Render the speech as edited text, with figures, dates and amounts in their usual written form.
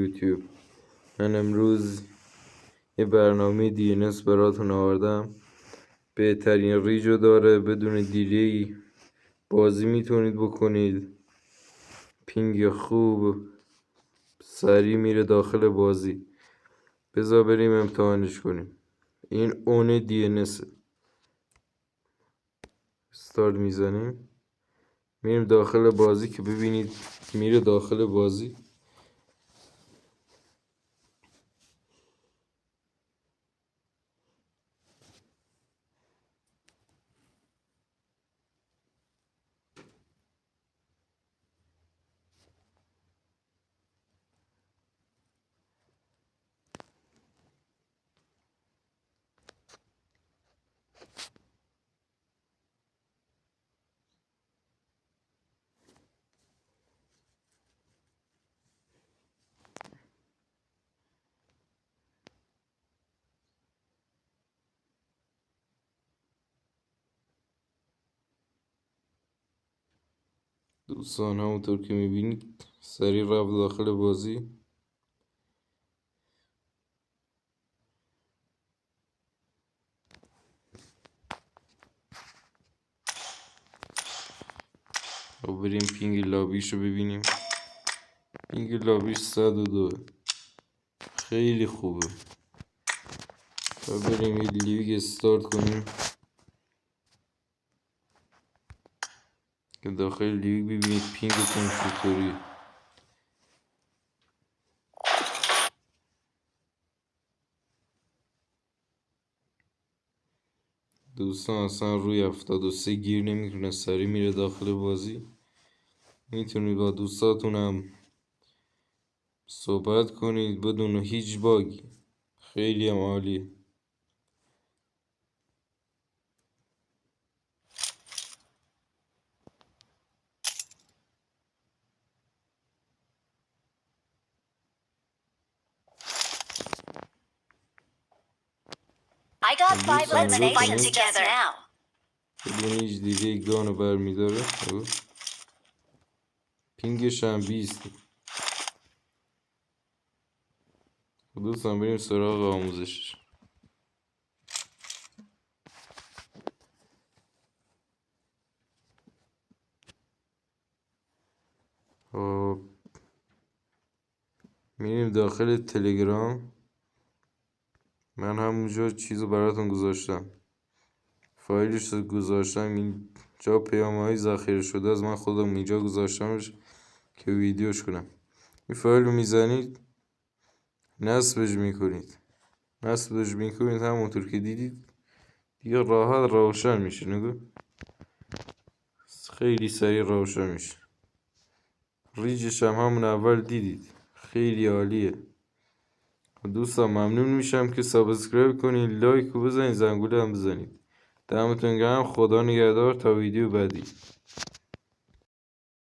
یوتیوب. من امروز یه برنامه DNS براتون آوردم. بهترین ریجو داره، بدون دیلی بازی میتونید بکنید. پینگ خوب، سریع میره داخل بازی. بذار بریم امتحانش کنیم. این اون DNS استارت میزنیم، میریم داخل بازی که ببینید میره داخل بازی. دوستان همونطور که میبینید سریع رفت داخل بازی. و بریم پینگ لابیشو ببینیم. پینگ لابیش 102، خیلی خوبه. و بریم یه لیگ استارت کنیم که داخل لیگ ببینید پینگتون چطوری. دوستان اصلا روی 73 گیر نمیکنه، سریع میره داخل بازی. میتونید با دوستاتونم صحبت کنید بدون هیچ باگی. خیلی هم عالیه. I got five. Let's fight together now. بدون هیچ دیگه گانو برمیداره. پینگش هم 20. دوستان بریم سراغ آموزش. میریم داخل تلگرام. من همونجا چیزو براتون گذاشتم، فایلش رو گذاشتم. اینجا پیام‌های ذخیره شده از من خودم اینجا گذاشتمش که ویدیوش کنم. این فایل رو میزنید، نصبش میکنید همونطور که دیدید دیگه راحت روشن میشه. نگو خیلی سریع روشن میشه. ریجش هم همون اول دیدید، خیلی عالیه. دوستان ممنون میشم که سابسکرایب کنید، لایک رو بزنید، زنگوله هم بزنید. دمتون گرم. خدا نگهدار تا ویدیو بعدی.